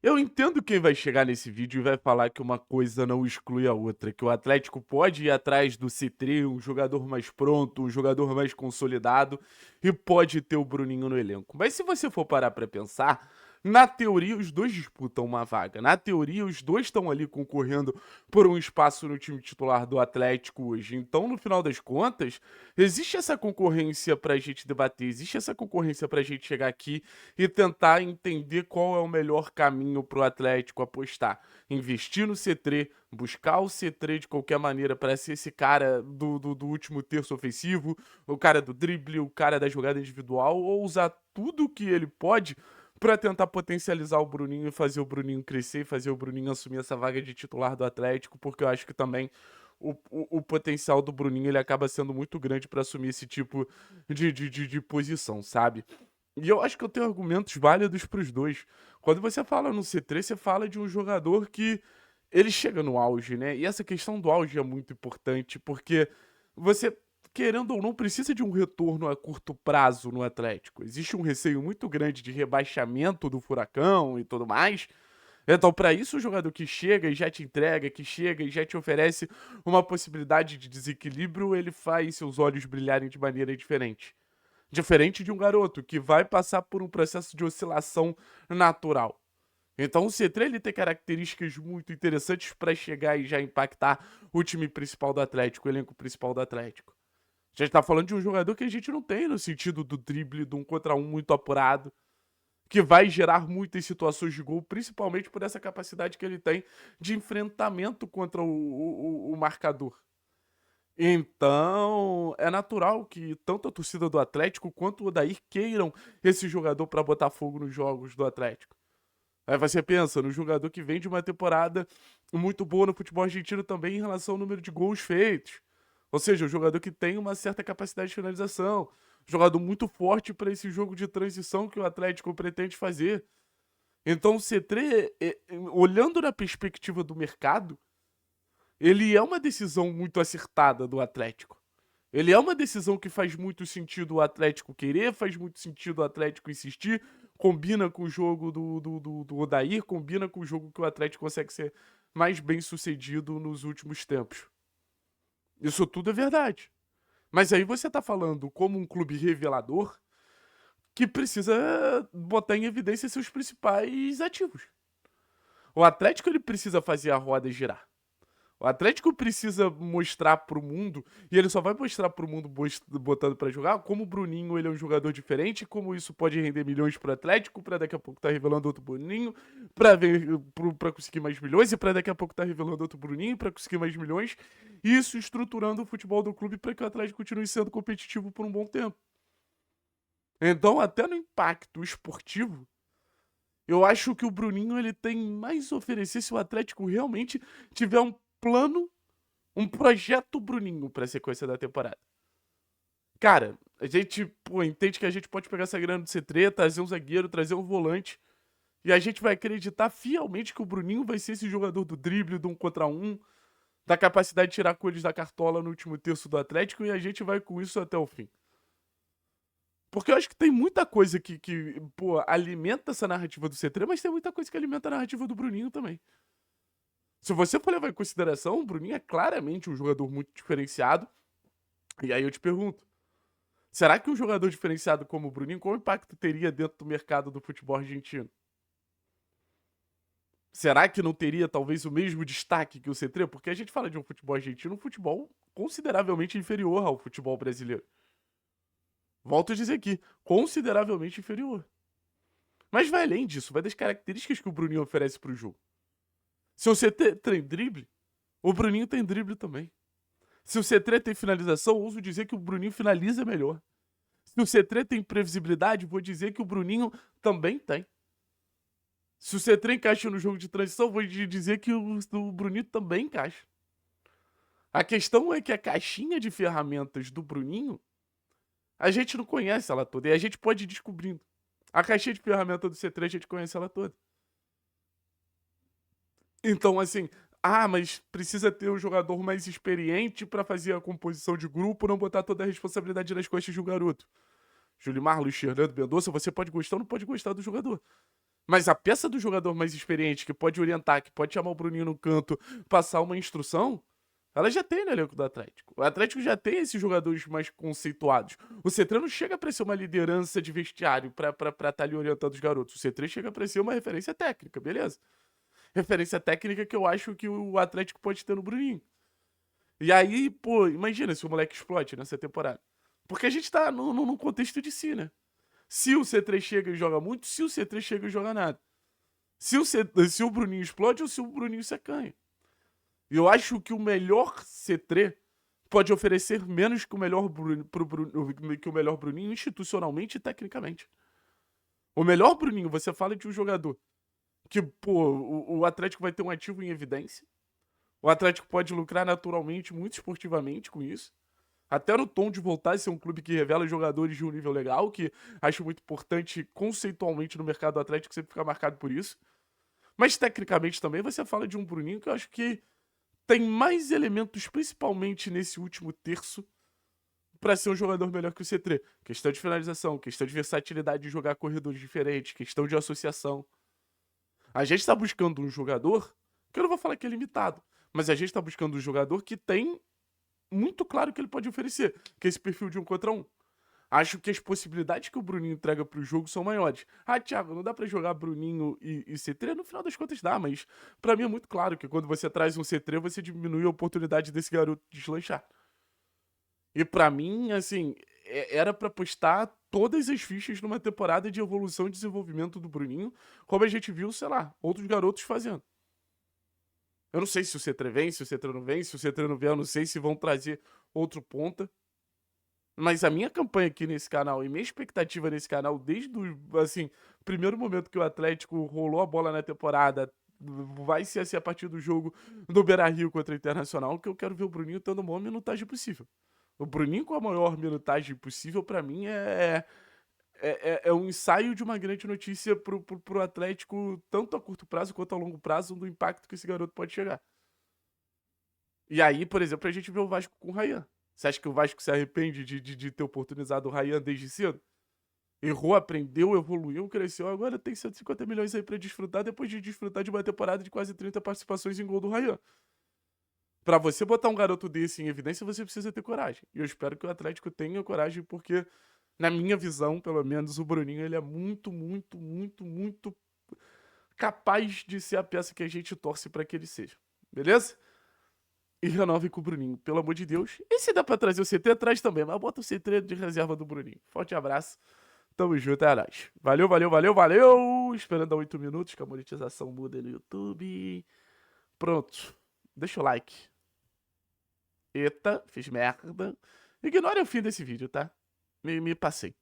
Eu entendo quem vai chegar nesse vídeo e vai falar que uma coisa não exclui a outra, que o Atlético pode ir atrás do Citri, um jogador mais pronto, um jogador mais consolidado, e pode ter o Bruninho no elenco. Mas se você for parar pra pensar, na teoria os dois disputam uma vaga. Na teoria os dois estão ali concorrendo por um espaço no time titular do Atlético hoje. Então, no final das contas, existe essa concorrência pra gente debater, existe essa concorrência pra gente chegar aqui e tentar entender qual é o melhor caminho para o Atlético apostar. Investir no C3, buscar o C3 de qualquer maneira para ser esse cara do último terço ofensivo, o cara do drible, o cara da jogada individual, ou usar tudo que ele pode para tentar potencializar o Bruninho e fazer o Bruninho crescer e fazer o Bruninho assumir essa vaga de titular do Atlético, porque eu acho que também o potencial do Bruninho ele acaba sendo muito grande para assumir esse tipo de posição, sabe? E eu acho que eu tenho argumentos válidos para os dois. Quando você fala no C3, você fala de um jogador que ele chega no auge, né? E essa questão do auge é muito importante, porque você, querendo ou não, precisa de um retorno a curto prazo no Atlético. Existe um receio muito grande de rebaixamento do Furacão e tudo mais. Então, para isso, o jogador que chega e já te entrega, que chega e já te oferece uma possibilidade de desequilíbrio, ele faz seus olhos brilharem de maneira diferente. Diferente de um garoto que vai passar por um processo de oscilação natural. Então o C3 ele tem características muito interessantes para chegar e já impactar o time principal do Atlético, o elenco principal do Atlético. A gente tá falando de um jogador que a gente não tem no sentido do drible, de um contra um muito apurado, que vai gerar muitas situações de gol, principalmente por essa capacidade que ele tem de enfrentamento contra o marcador. Então, é natural que tanto a torcida do Atlético quanto o Odair queiram esse jogador para botar fogo nos jogos do Atlético. Aí você pensa no jogador que vem de uma temporada muito boa no futebol argentino também em relação ao número de gols feitos. Ou seja, um jogador que tem uma certa capacidade de finalização. Jogador muito forte para esse jogo de transição que o Atlético pretende fazer. Então, o C3, olhando na perspectiva do mercado, ele é uma decisão muito acertada do Atlético. Ele é uma decisão que faz muito sentido o Atlético querer, faz muito sentido o Atlético insistir, combina com o jogo do Odair, combina com o jogo que o Atlético consegue ser mais bem sucedido nos últimos tempos. Isso tudo é verdade. Mas aí você tá falando como um clube revelador que precisa botar em evidência seus principais ativos. O Atlético ele precisa fazer a roda girar. O Atlético precisa mostrar pro mundo, e ele só vai mostrar pro mundo botando pra jogar, como o Bruninho ele é um jogador diferente, como isso pode render milhões pro Atlético, pra daqui a pouco tá revelando outro Bruninho, pra conseguir mais milhões, e pra daqui a pouco tá revelando outro Bruninho, pra conseguir mais milhões, isso estruturando o futebol do clube pra que o Atlético continue sendo competitivo por um bom tempo. Então, até no impacto esportivo, eu acho que o Bruninho ele tem mais a oferecer se o Atlético realmente tiver um plano, um projeto Bruninho pra sequência da temporada. Cara, a gente, pô, entende que a gente pode pegar essa grana do C3, trazer um zagueiro, trazer um volante, e a gente vai acreditar fielmente que o Bruninho vai ser esse jogador do drible, do um contra um, da capacidade de tirar coelhos da cartola no último terço do Atlético, e a gente vai com isso até o fim. Porque eu acho que tem muita coisa que pô, alimenta essa narrativa do C3, mas tem muita coisa que alimenta a narrativa do Bruninho também. Se você for levar em consideração, o Bruninho é claramente um jogador muito diferenciado. E aí eu te pergunto, será que um jogador diferenciado como o Bruninho, qual impacto teria dentro do mercado do futebol argentino? Será que não teria talvez o mesmo destaque que o C3? Porque a gente fala de um futebol argentino, um futebol consideravelmente inferior ao futebol brasileiro. Volto a dizer aqui, consideravelmente inferior. Mas vai além disso, vai das características que o Bruninho oferece pro jogo. Se o C3 tem drible, o Bruninho tem drible também. Se o C3 tem finalização, ouso dizer que o Bruninho finaliza melhor. Se o C3 tem previsibilidade, vou dizer que o Bruninho também tem. Se o C3 encaixa no jogo de transição, vou dizer que o Bruninho também encaixa. A questão é que a caixinha de ferramentas do Bruninho, a gente não conhece ela toda. E a gente pode ir descobrindo. A caixinha de ferramentas do C3, a gente conhece ela toda. Então, assim, mas precisa ter um jogador mais experiente para fazer a composição de grupo, não botar toda a responsabilidade nas costas de um garoto. Julimar, Luiz Fernando Mendonça, você pode gostar ou não pode gostar do jogador. Mas a peça do jogador mais experiente, que pode orientar, que pode chamar o Bruninho no canto, passar uma instrução, ela já tem no elenco do Atlético. O Atlético já tem esses jogadores mais conceituados. O C3 não chega pra ser uma liderança de vestiário pra estar ali orientando os garotos. O C3 chega pra ser uma referência técnica, beleza? Referência técnica que eu acho que o Atlético pode ter no Bruninho. E aí, pô, imagina se o moleque explode nessa temporada. Porque a gente tá num contexto de si, né? Se o C3 chega e joga muito, se o C3 chega e joga nada. Se o Bruninho explode ou se o Bruninho se acanha. E eu acho que o melhor C3 pode oferecer menos que o melhor, que o melhor Bruninho institucionalmente e tecnicamente. O melhor Bruninho, você fala de um jogador que, pô, o Atlético vai ter um ativo em evidência. O Atlético pode lucrar naturalmente, muito esportivamente com isso. Até no tom de voltar a ser um clube que revela jogadores de um nível legal, que acho muito importante conceitualmente no mercado do Atlético, sempre ficar marcado por isso. Mas tecnicamente também você fala de um Bruninho que eu acho que tem mais elementos, principalmente nesse último terço, para ser um jogador melhor que o C3. Questão de finalização, questão de versatilidade de jogar corredores diferentes, questão de associação. A gente tá buscando um jogador, que eu não vou falar que é limitado, mas a gente tá buscando um jogador que tem muito claro que ele pode oferecer, que é esse perfil de 1 contra 1. Acho que as possibilidades que o Bruninho entrega pro jogo são maiores. Ah, Thiago, não dá pra jogar Bruninho e C3? No final das contas dá, mas pra mim é muito claro que quando você traz um C3, você diminui a oportunidade desse garoto deslanchar. E pra mim, assim, era pra postar todas as fichas numa temporada de evolução e desenvolvimento do Bruninho, como a gente viu, sei lá, outros garotos fazendo. Eu não sei se o C3 vem, se o C3 não vem, se o C3 não vem, eu não sei se vão trazer outro ponta. Mas a minha campanha aqui nesse canal e minha expectativa nesse canal, desde o, assim, primeiro momento que o Atlético rolou a bola na temporada, vai ser assim a partir do jogo do Beira-Rio contra o Internacional, que eu quero ver o Bruninho tendo a maior minutagem possível. O Bruninho com a maior minutagem possível, pra mim, é um ensaio de uma grande notícia pro Atlético, tanto a curto prazo quanto a longo prazo, do impacto que esse garoto pode chegar. E aí, por exemplo, a gente vê o Vasco com o Ryan. Você acha que o Vasco se arrepende de ter oportunizado o Ryan desde cedo? Errou, aprendeu, evoluiu, cresceu. Agora tem 150 milhões aí pra desfrutar, depois de desfrutar de uma temporada de quase 30 participações em gol do Ryan. Pra você botar um garoto desse em evidência, você precisa ter coragem. E eu espero que o Atlético tenha coragem, porque, na minha visão, pelo menos, o Bruninho ele é muito, muito, muito, muito capaz de ser a peça que a gente torce pra que ele seja. Beleza? E renove com o Bruninho, pelo amor de Deus. E se dá pra trazer o CT, traz também, mas bota o CT de reserva do Bruninho. Forte abraço, tamo junto, é nóis. Valeu, valeu, valeu, valeu! Esperando a 8 minutos, que a monetização muda aí no YouTube. Pronto, deixa o like. Eita, fiz merda. Ignore o fim desse vídeo, tá? Me passei.